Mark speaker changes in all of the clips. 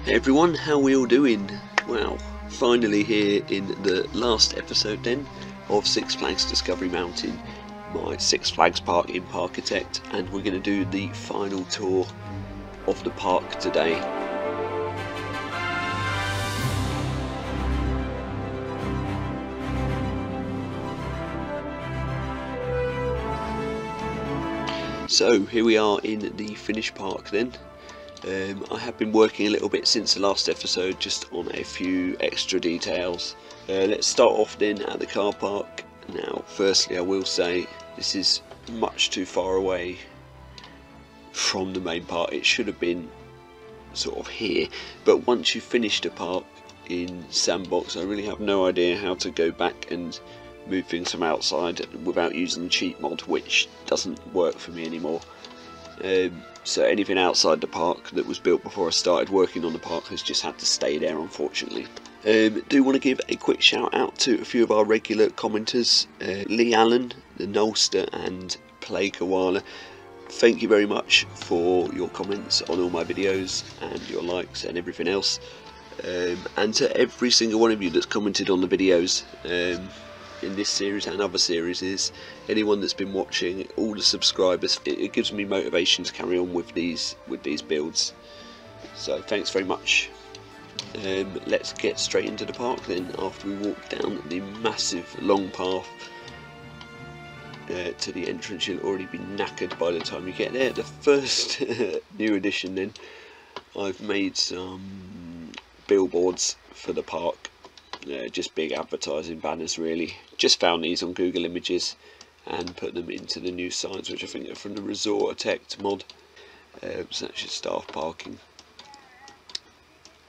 Speaker 1: Hey everyone, how we all doing? Well, finally here in the last episode then of Six Flags Discovery Mountain, my Six Flags park in Parkitect, and we're going to do the final tour of the park today. So here we are in the finished park then. I have been working a little bit since the last episode just on a few extra details. Let's start off then at the car park. Now firstly I will say this is much too far away from the main park. It should have been sort of here, but once you finish the park in Sandbox I really have no idea how to go back and move things from outside without using the cheat mod, which doesn't work for me anymore. So anything outside the park that was built before I started working on the park has just had to stay there, unfortunately. Do want to give a quick shout out to a few of our regular commenters, Lee Allen, the Nolster and Play Koala. Thank you very much for your comments on all my videos and your likes and everything else, and to every single one of you that's commented on the videos in this series and other series, anyone that's been watching, all the subscribers, it gives me motivation to carry on with these builds, so thanks very much. Let's get straight into the park then, after we walk down the massive long path to the entrance. You'll already be knackered by the time you get there. The first new addition then, I've made some billboards for the park. Just big advertising banners really. Just found these on Google Images and put them into the new signs, which I think are from the Resortitect mod. So that's just staff parking.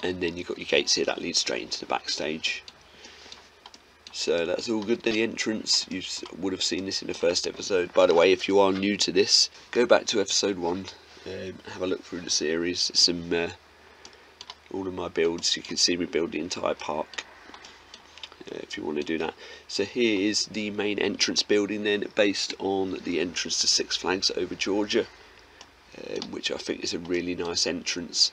Speaker 1: And then you've got your gates here that lead straight into the backstage. So that's all good. The entrance, you would have seen this in the first episode. By the way, if you are new to this, go back to episode 1, have a look through the series. Some all of my builds, you can see me build the entire park. If you want to do that. So here is the main entrance building then, based on the entrance to Six Flags over Georgia, which I think is a really nice entrance,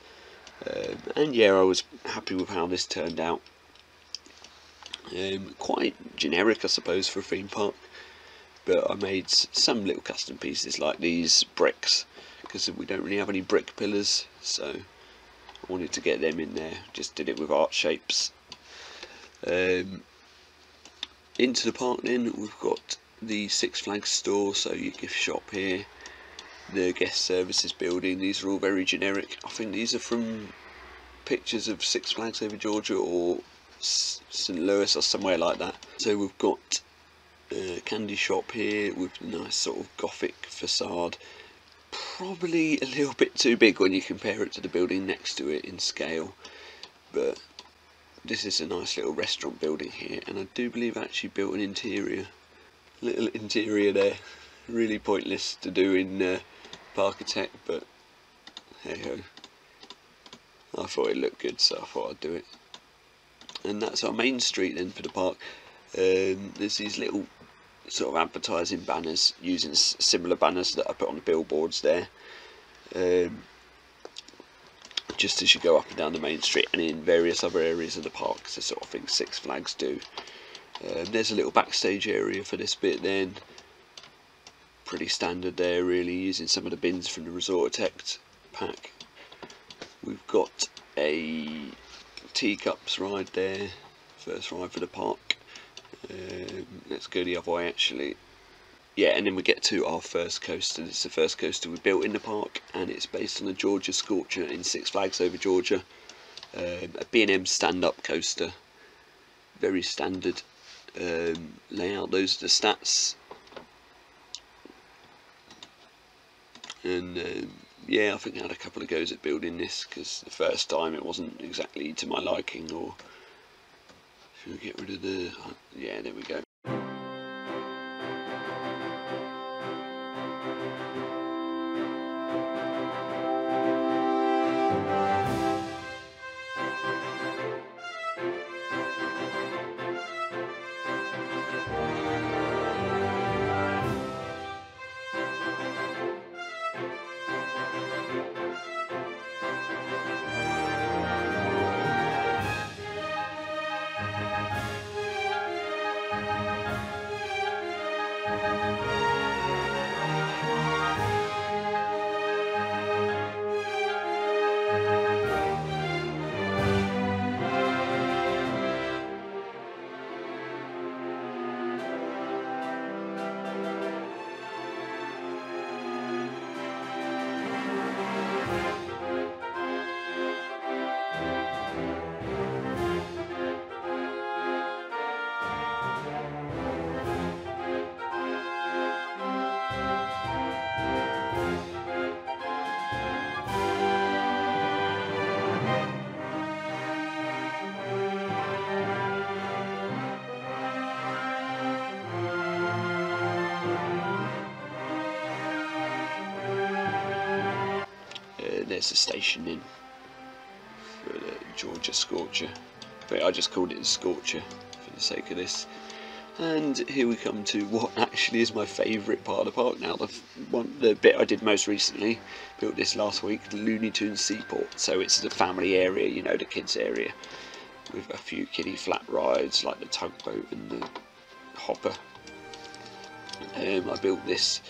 Speaker 1: and yeah, I was happy with how this turned out. Quite generic I suppose for a theme park, but I made some little custom pieces like these bricks, because we don't really have any brick pillars, so I wanted to get them in there. Just did it with art shapes. Into the park then, we've got the Six Flags store, so your gift shop here, the guest services building. These are all very generic. I think these are from pictures of Six Flags over Georgia or St. Louis or somewhere like that. So we've got a candy shop here with a nice sort of gothic facade, probably a little bit too big when you compare it to the building next to it in scale, but this is a nice little restaurant building here, and I do believe I actually built an interior, little interior there. Really pointless to do in Parkitect, but hey ho, I thought it looked good, so I thought I'd do it. And that's our main street then for the park. There's these little sort of advertising banners using similar banners that I put on the billboards there. Just as you go up and down the main street and in various other areas of the park, it's the sort of thing Six Flags do. There's a little backstage area for this bit then, pretty standard there really, using some of the bins from the Resortitect pack. We've got a teacups ride there, first ride for the park. Let's go the other way actually. Yeah, and then we get to our first coaster. This is the first coaster we built in the park, and it's based on the Georgia Scorcher in Six Flags over Georgia. A B&M stand-up coaster, very standard layout. Those are the stats, and yeah, I think I had a couple of goes at building this, because the first time it wasn't exactly to my liking. Or should we get rid of the yeah, there we go. there's the station in for the Georgia Scorcher, but I just called it the Scorcher for the sake of this. And here we come to what actually is my favourite part of the park now, the bit I did most recently, built this last week, the Looney Tunes Seaport. So it's the family area, you know, the kids area, with a few kiddie flat rides like the tugboat and the hopper. I built this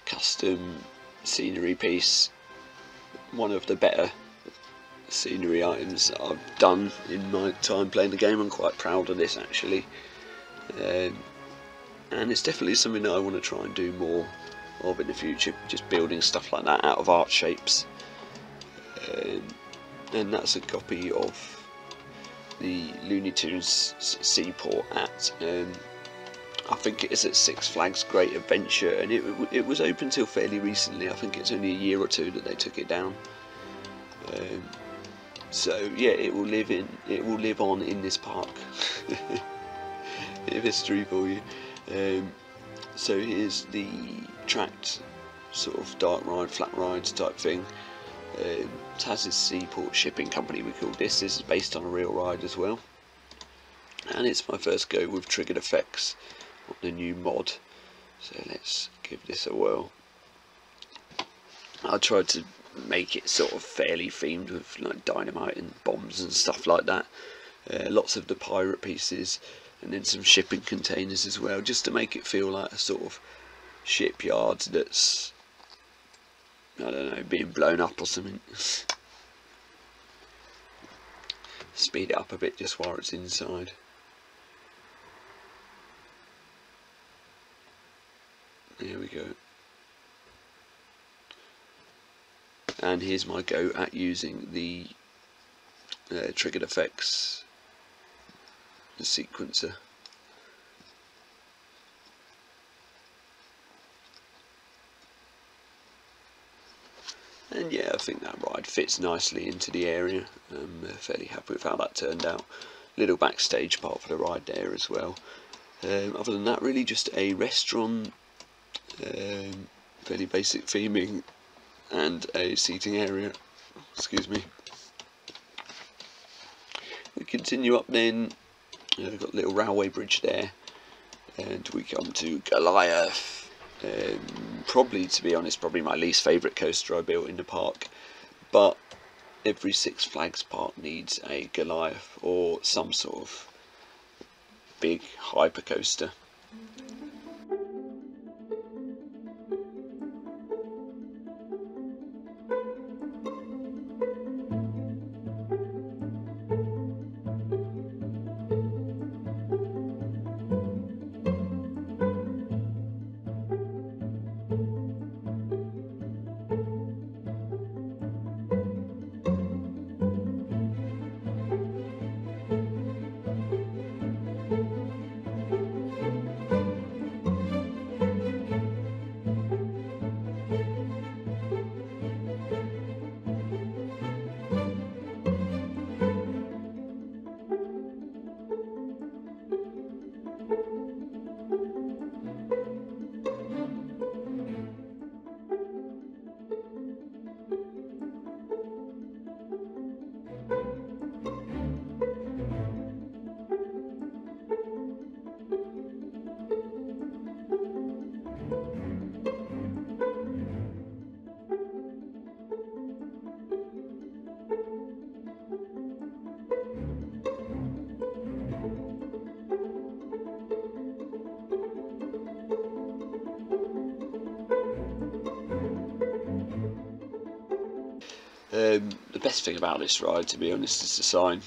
Speaker 1: custom scenery piece, one of the better scenery items that I've done in my time playing the game. I'm quite proud of this actually. And it's definitely something that I want to try and do more of in the future, just building stuff like that out of art shapes. And that's a copy of the Looney Tunes Seaport at I think it is at Six Flags Great Adventure, and it was open till fairly recently. I think it's only a year or two that they took it down. So yeah, it will live on in this park. Bit of history for you. So here's the tracked sort of dark ride, flat rides type thing. Taz's Seaport Shipping Company, we call this. This is based on a real ride as well, and it's my first go with triggered effects on the new mod. So let's give this a whirl. I tried to make it sort of fairly themed with like dynamite and bombs and stuff like that. Lots of the pirate pieces, and then some shipping containers as well, just to make it feel like a sort of shipyard that's, I don't know, being blown up or something. Speed it up a bit just while it's inside. There we go. And here's my go at using the triggered effects, the sequencer. And yeah, I think that ride fits nicely into the area. I'm fairly happy with how that turned out. Little backstage part for the ride there as well. Other than that, really just a restaurant, fairly basic theming, and a seating area. Excuse me. We continue up then. We've got a little railway bridge there, and we come to Goliath. Probably, to be honest, probably my least favourite coaster I built in the park, but every Six Flags park needs a Goliath or some sort of big hyper coaster. The best thing about this ride, to be honest, is the sign.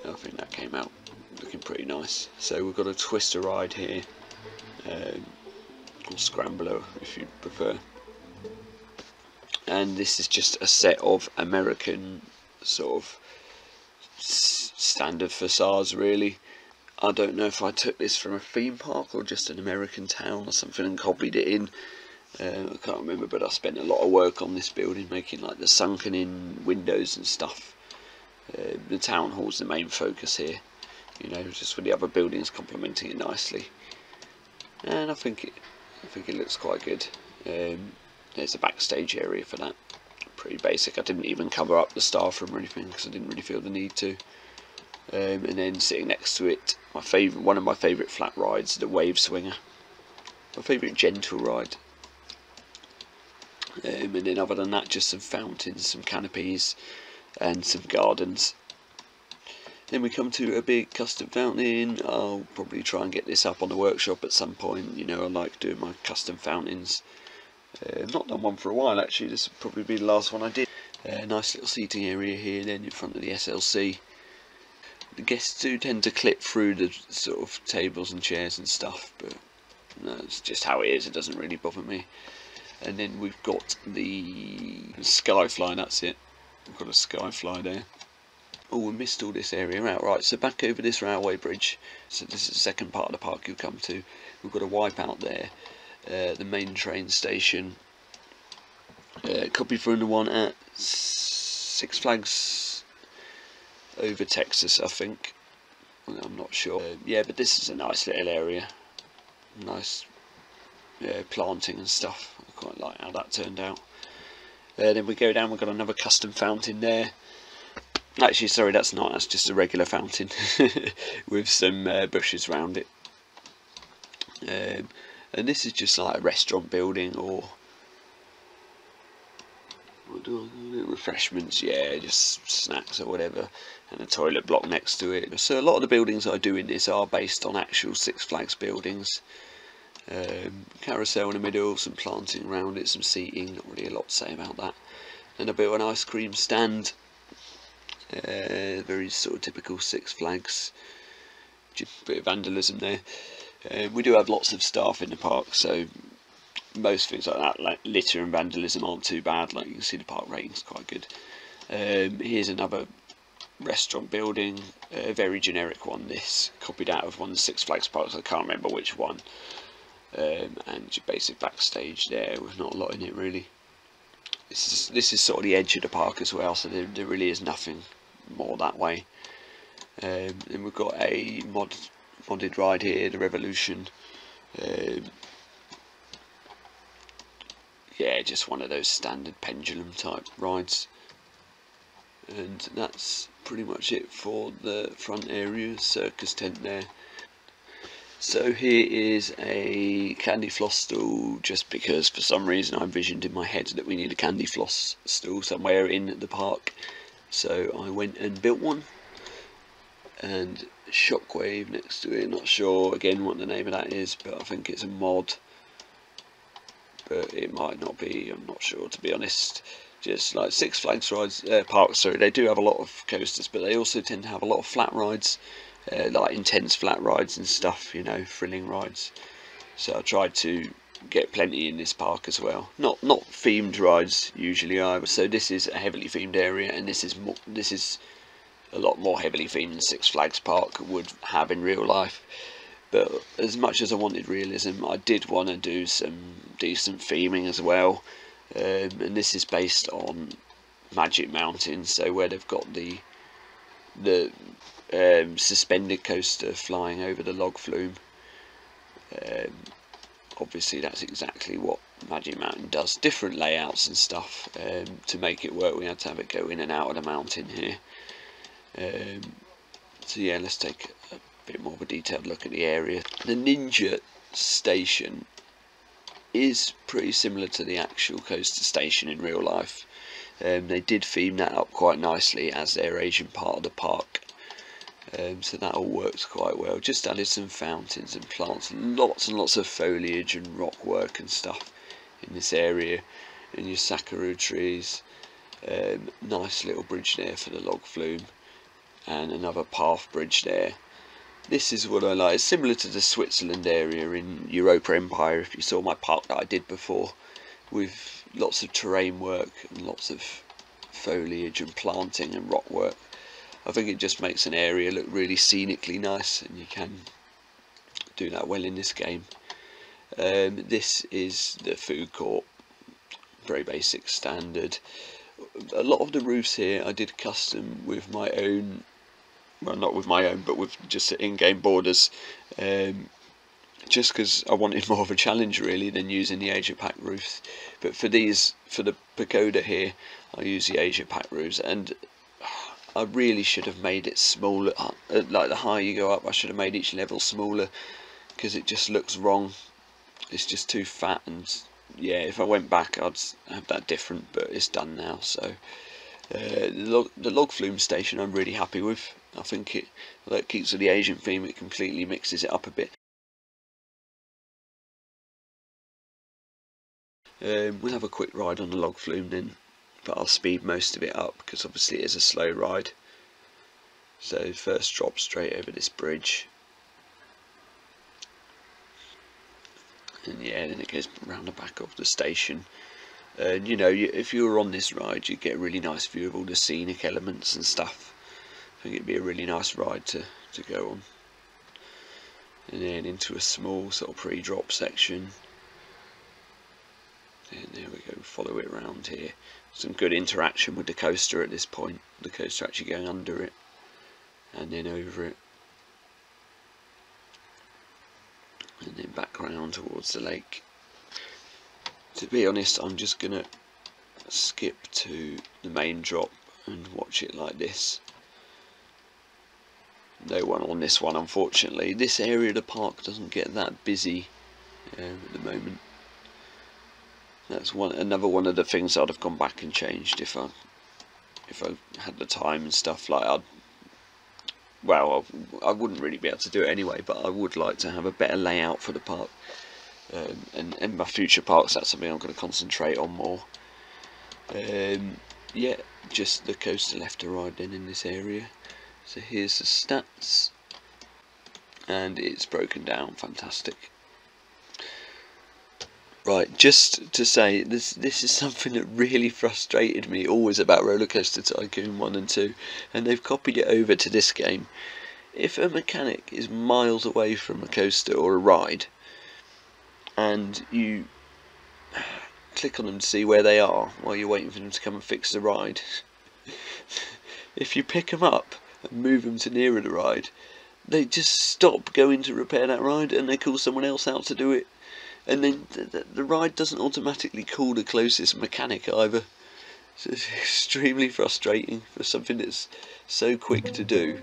Speaker 1: I think that came out looking pretty nice. So we've got a twister ride here, or scrambler if you prefer. And this is just a set of American sort of standard facades, really. I don't know if I took this from a theme park or just an American town or something and copied it in. I can't remember, but I spent a lot of work on this building, making like the sunken in windows and stuff. The town hall's the main focus here, you know, just with the other buildings complementing it nicely. And I think it looks quite good. there's a backstage area for that. Pretty basic. I didn't even cover up the staff room or anything because I didn't really feel the need to. And then sitting next to it, one of my favourite flat rides, the Wave Swinger. My favourite gentle ride. And then other than that, just some fountains, some canopies, and some gardens. Then we come to a big custom fountain. I'll probably try and get this up on the workshop at some point. You know, I like doing my custom fountains. I've not done one for a while actually. This will probably be the last one I did. Nice little seating area here then in front of the SLC. The guests do tend to clip through the sort of tables and chairs and stuff, but no, it's just how it is. It doesn't really bother me. And then we've got the Skyfly, that's it. We've got a Skyfly there. Oh, we missed all this area out. Right, so back over this railway bridge. So this is the second part of the park you'll come to. We've got a wipeout there. The main train station. Copy from the one at Six Flags over Texas, I think. I'm not sure. Yeah, but this is a nice little area. Nice planting and stuff. I quite like how that turned out. Then we go down, we've got another custom fountain there. Actually, sorry, that's not, that's just a regular fountain with some bushes around it. And this is just like a restaurant building, or what do I call it? Refreshments, yeah, just snacks or whatever, and a toilet block next to it. So a lot of the buildings I do in this are based on actual Six Flags buildings. Carousel in the middle, some planting around it, some seating, not really a lot to say about that. Then I built an ice cream stand, very sort of typical Six Flags, just a bit of vandalism there. We do have lots of staff in the park, so most things like that, like litter and vandalism, aren't too bad. Like you can see, the park rating's quite good. Here's another restaurant building, a very generic one, this, copied out of one of the Six Flags parks, I can't remember which one. And your basic backstage there with not a lot in it really. This is sort of the edge of the park as well, so there really is nothing more that way. Then we've got a modded ride here, the Revolution. Yeah, just one of those standard pendulum type rides. And that's pretty much it for the front area, circus tent there. So here is a candy floss stool, just because for some reason I envisioned in my head that we need a candy floss stool somewhere in the park. So I went and built one, and Shockwave next to it, not sure again what the name of that is, but I think it's a mod. But it might not be, I'm not sure to be honest. Just like Six Flags rides, parks, sorry, they do have a lot of coasters, but they also tend to have a lot of flat rides. Like intense flat rides and stuff, you know, thrilling rides. So I tried to get plenty in this park as well. Not themed rides usually either. So this is a heavily themed area, and this is a lot more heavily themed than Six Flags Park would have in real life. But as much as I wanted realism, I did want to do some decent theming as well. And this is based on Magic Mountain, so where they've got the suspended coaster flying over the log flume. Obviously that's exactly what Magic Mountain does. Different layouts and stuff. To make it work, we had to have it go in and out of the mountain here. So yeah, let's take a bit more of a detailed look at the area. The Ninja Station is pretty similar to the actual coaster station in real life. They did theme that up quite nicely as their Asian part of the park. So that all works quite well. Just added some fountains and plants, lots and lots of foliage and rock work and stuff in this area, and your sakura trees. Nice little bridge there for the log flume, and another path bridge there. This is what I like. It's similar to the Switzerland area in Europa Empire, if you saw my park that I did before, with lots of terrain work and lots of foliage and planting and rock work. I think it just makes an area look really scenically nice, and you can do that well in this game. This is the food court, very basic, standard. A lot of the roofs here I did custom with my own, well not with my own, but with just in-game borders. just because I wanted more of a challenge really than using the Asia Pac roofs. But for the pagoda here, I use the Asia Pac roofs, and I really should have made it smaller. Like the higher you go up, I should have made each level smaller, because it just looks wrong. It's just too fat, and yeah, if I went back I'd have that different, but it's done now. So the log Flume Station I'm really happy with. I think although it keeps with the Asian theme, it completely mixes it up a bit. We'll have a quick ride on the log flume then, but I'll speed most of it up because obviously it is a slow ride. So first drop straight over this bridge, and yeah, then it goes round the back of the station. And you know, if you were on this ride, you'd get a really nice view of all the scenic elements and stuff. I think it'd be a really nice ride to go on. And then into a small sort of pre-drop section. And there we go, follow it around here. Some good interaction with the coaster at this point. The coaster actually going under it and then over it. And then back round towards the lake. To be honest, I'm just going to skip to the main drop and watch it like this. No one on this one, unfortunately. This area of the park doesn't get that busy at the moment. That's another one of the things I'd have gone back and changed if I had the time and stuff. Like I wouldn't really be able to do it anyway, but I would like to have a better layout for the park. And in my future parks, that's something I'm going to concentrate on more. Yeah, just the coaster left to ride then in this area. So here's the stats, and it's broken down, fantastic. Right, just to say, this is something that really frustrated me always about Roller Coaster Tycoon 1 and 2, and they've copied it over to this game. If a mechanic is miles away from a coaster or a ride, and you click on them to see where they are while you're waiting for them to come and fix the ride, if you pick them up and move them to nearer the ride, they just stop going to repair that ride and they call someone else out to do it. And then the ride doesn't automatically call the closest mechanic either. So it's extremely frustrating for something that's so quick to do.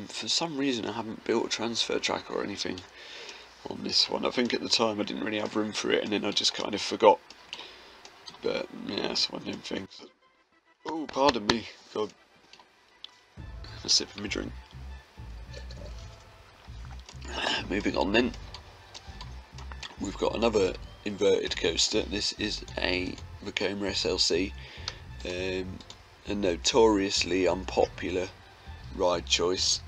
Speaker 1: For some reason I haven't built a transfer track or anything on this one. I think at the time I didn't really have room for it, and then I just kind of forgot. But yeah, it's one of them things. Oh, pardon me. God. A sip of my drink. Moving on then. We've got another inverted coaster. This is a Vekoma SLC. A notoriously unpopular ride choice,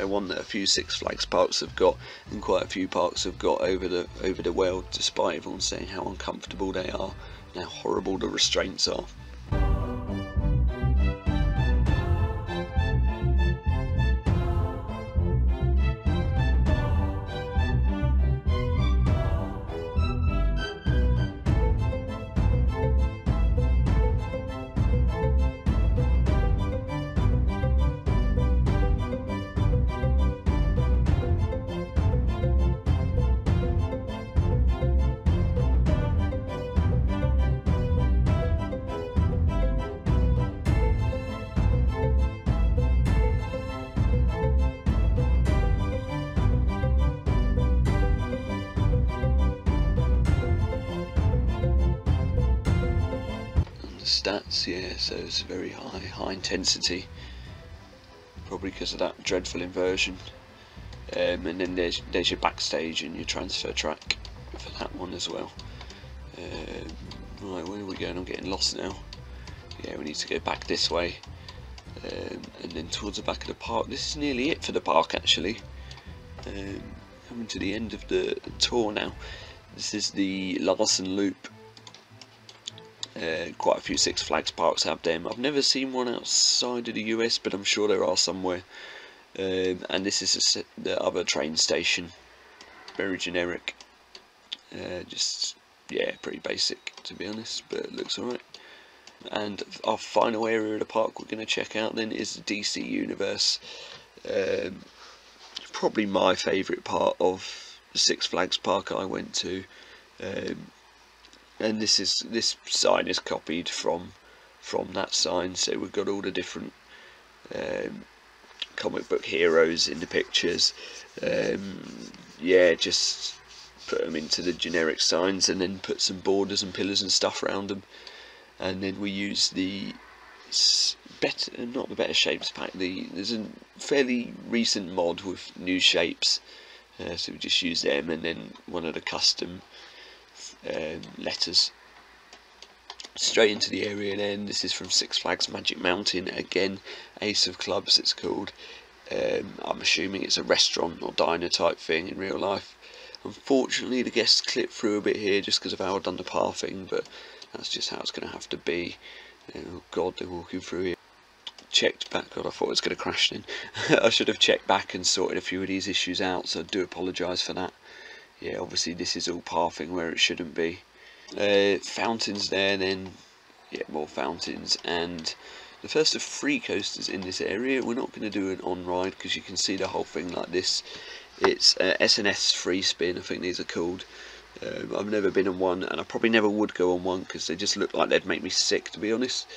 Speaker 1: one that a few Six Flags parks have got, and quite a few parks have got over the world, despite everyone saying how uncomfortable they are and how horrible the restraints are. stats, yeah, so it's very high intensity, probably because of that dreadful inversion. And then there's your backstage and your transfer track for that one as well. Right, where are we going? I'm getting lost now. Yeah, we need to go back this way, and then towards the back of the park. This is nearly it for the park, actually. Coming to the end of the tour now. This is the Larson Loop. Quite a few Six Flags parks have them. I've never seen one outside of the US, but I'm sure there are somewhere. And this is the other train station. Very generic. Just, yeah, pretty basic, to be honest, but it looks alright. And our final area of the park we're going to check out then is the DC Universe. Probably my favourite part of the Six Flags park I went to. And this sign is copied from that sign, so we've got all the different comic book heroes in the pictures. Yeah, just put them into the generic signs and then put some borders and pillars and stuff around them, and then we use the not the Better Shapes pack. There's a fairly recent mod with new shapes, so we just use them, and then one of the custom letters. Straight into the area then. This is from Six Flags Magic Mountain, again Ace of Clubs it's called. I'm assuming it's a restaurant or diner type thing in real life. Unfortunately the guests clip through a bit here just because of how I've done the pathing, but that's just how it's going to have to be. Oh god, they're walking through here. Checked back. God, I thought it was going to crash then. I should have checked back and sorted a few of these issues out, so I do apologise for that. Yeah, obviously this is all pathing where it shouldn't be. Fountains there then. Yeah, more fountains, and the first of 3 coasters in this area. We're not going to do an on-ride because you can see the whole thing like this. It's Sns Free Spin, I think these are called. I've never been on one, and I probably never would go on one because they just look like they'd make me sick, to be honest.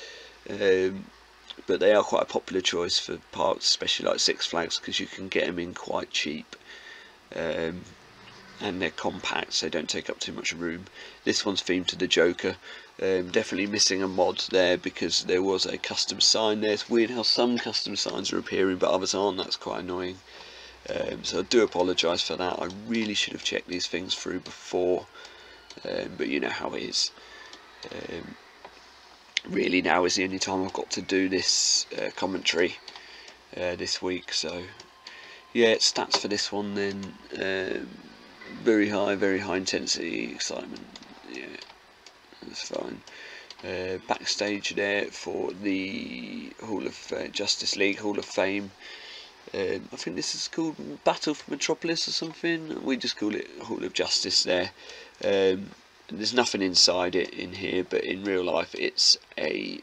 Speaker 1: But they are quite a popular choice for parks, especially like Six Flags, because you can get them in quite cheap. And they're compact, so they don't take up too much room. This one's themed to the Joker. Definitely missing a mod there because there was a custom sign there. It's weird how some custom signs are appearing but others aren't. That's quite annoying. So I do apologise for that. I really should have checked these things through before, but you know how it is. Really now is the only time I've got to do this commentary this week. So yeah, stats for this one then. Very high intensity excitement. Yeah, that's fine. Backstage there for the Hall of Justice League Hall of Fame. I think this is called Battle for Metropolis or something. We just call it Hall of Justice there. There's nothing inside it in here, but in real life it's a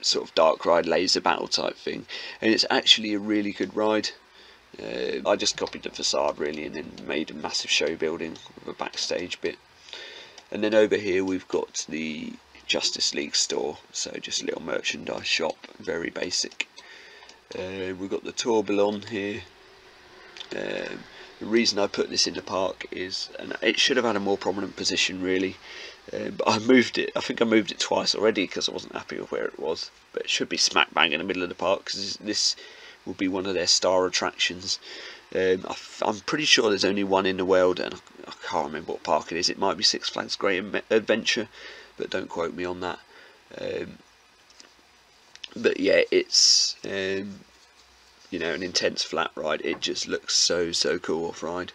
Speaker 1: sort of dark ride laser battle type thing, and it's actually a really good ride. I just copied the facade really and then made a massive show building with a backstage bit. And then over here we've got the Justice League store, so just a little merchandise shop, very basic. We've got the tourbillon here. The reason I put this in the park is, and it should have had a more prominent position really, but I moved it. I think I moved it twice already because I wasn't happy with where it was, but it should be smack bang in the middle of the park because this will be one of their star attractions. I'm pretty sure there's only one in the world, and I can't remember what park it is. It might be Six Flags Great Adventure, but don't quote me on that. But yeah, it's you know, an intense flat ride. It just looks so cool off ride.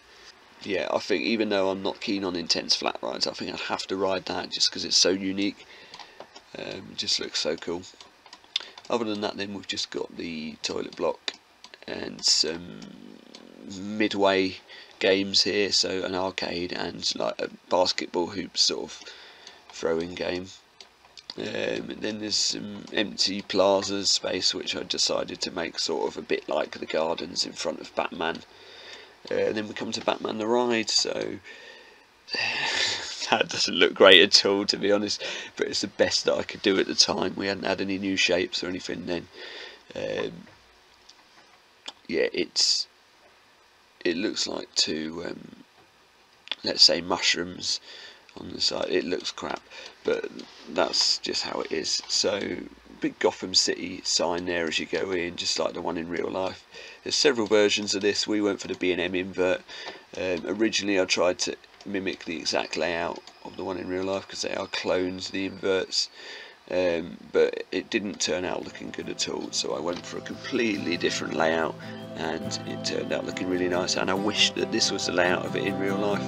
Speaker 1: Yeah, I think even though I'm not keen on intense flat rides, I think I'd have to ride that just because it's so unique. It just looks so cool. Other than that then we've just got the toilet block and some midway games here, so an arcade and like a basketball hoop sort of throwing game. And then there's some empty plaza space which I decided to make sort of a bit like the gardens in front of Batman. And then we come to Batman the Ride, so that doesn't look great at all, to be honest, but it's the best that I could do at the time. We hadn't had any new shapes or anything then. Yeah, it looks like two let's say mushrooms on the side. It looks crap, but that's just how it is. So big Gotham City sign there as you go in, just like the one in real life. There's several versions of this. We went for the B&M invert. Originally I tried to mimic the exact layout of the one in real life because they are clones, the inverts, but it didn't turn out looking good at all, so I went for a completely different layout and it turned out looking really nice, and I wish that this was the layout of it in real life.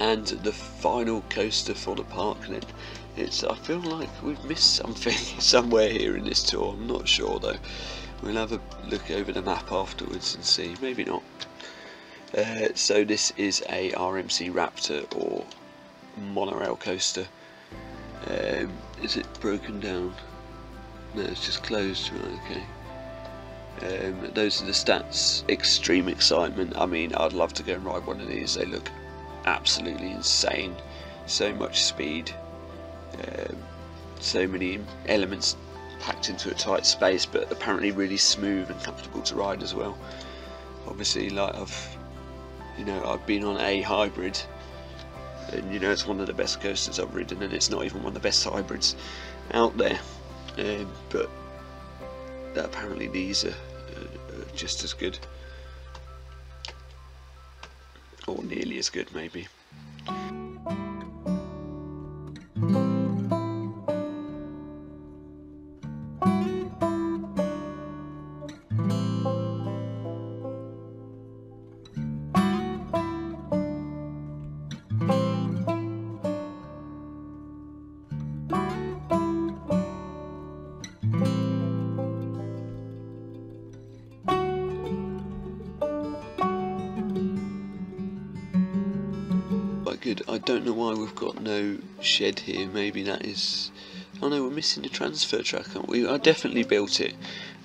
Speaker 1: And the final coaster for the park then. I feel like we've missed something somewhere here in this tour. I'm not sure though. We'll have a look over the map afterwards and see. Maybe not. So this is a RMC Raptor or monorail coaster. Is it broken down? No, it's just closed. Right, okay. Those are the stats. Extreme excitement. I mean, I'd love to go and ride one of these. They look absolutely insane. So much speed, so many elements packed into a tight space, but apparently really smooth and comfortable to ride as well. Obviously, like I've been on a hybrid, and it's one of the best coasters I've ridden, and it's not even one of the best hybrids out there. But apparently these are just as good. Or nearly as good, maybe. Good. I don't know why we've got no shed here. Maybe that is... Oh no, we're missing the transfer track, aren't we? I definitely built it,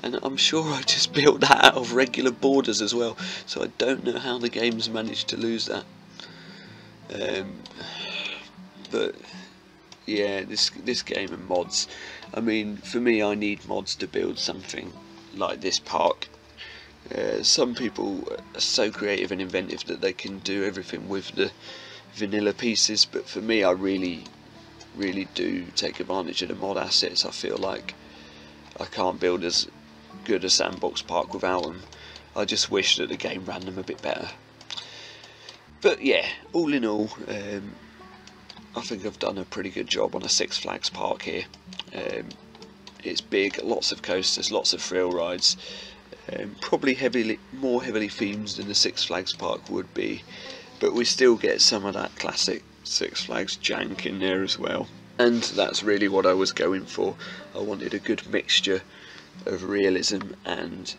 Speaker 1: and I'm sure I just built that out of regular borders as well, so I don't know how the game's managed to lose that. But yeah, this game and mods. I mean, for me, I need mods to build something like this park. Some people are so creative and inventive that they can do everything with the vanilla pieces, but for me, I really do take advantage of the mod assets. I feel like I can't build as good a sandbox park without them. I just wish that the game ran them a bit better. But yeah, all in all, I think I've done a pretty good job on a Six Flags park here. It's big, lots of coasters, lots of thrill rides, probably more heavily themed than the Six Flags park would be. But we still get some of that classic Six Flags jank in there as well. And that's really what I was going for. I wanted a good mixture of realism and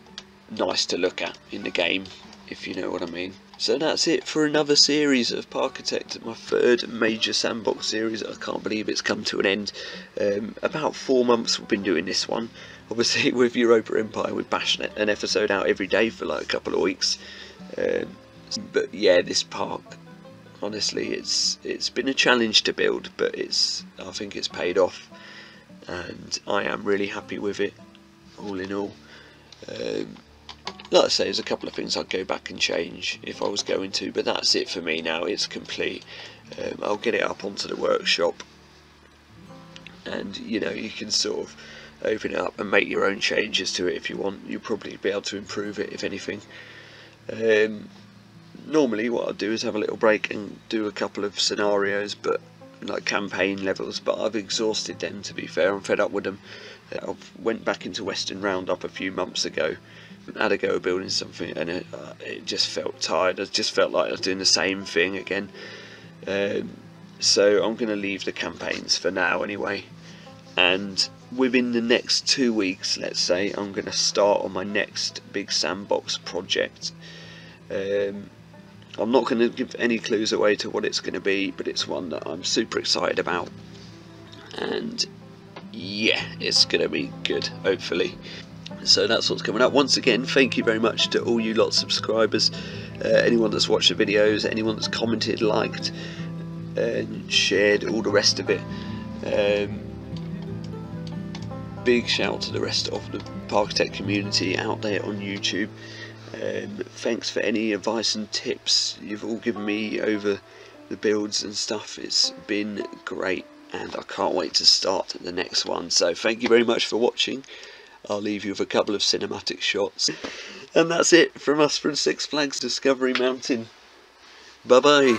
Speaker 1: nice to look at in the game, if you know what I mean. So that's it for another series of Parkitect, my third major sandbox series. I can't believe it's come to an end. About 4 months we've been doing this one. Obviously with Europa Empire we bashed an episode out every day for like a couple of weeks. But yeah, this park, honestly, it's been a challenge to build, but I think it's paid off, and I am really happy with it, all in all. Like I say, there's a couple of things I'd go back and change if I was going to, but that's it for me now. It's complete. I'll get it up onto the workshop, and you know, you can sort of open it up and make your own changes to it if you want. You'll probably be able to improve it if anything. Normally what I'll do is have a little break and do a couple of scenarios, but like campaign levels, but I've exhausted them, to be fair. I'm fed up with them. I went back into Western Roundup a few months ago, had a go at building something, and it just felt tired. I just felt like I was doing the same thing again. So I'm going to leave the campaigns for now anyway, and within the next 2 weeks, let's say, I'm going to start on my next big sandbox project. I'm not going to give any clues away to what it's going to be, but it's one that I'm super excited about, and yeah, it's going to be good, hopefully. So that's what's coming up. Once again, thank you very much to all you lot subscribers, anyone that's watched the videos, anyone that's commented, liked, and shared, all the rest of it. Big shout out to the rest of the Parkitect community out there on YouTube. Thanks for any advice and tips you've all given me over the builds and stuff. It's been great, and I can't wait to start the next one. So thank you very much for watching. I'll leave you with a couple of cinematic shots, and that's it from us from Six Flags Discovery Mountain. Bye bye.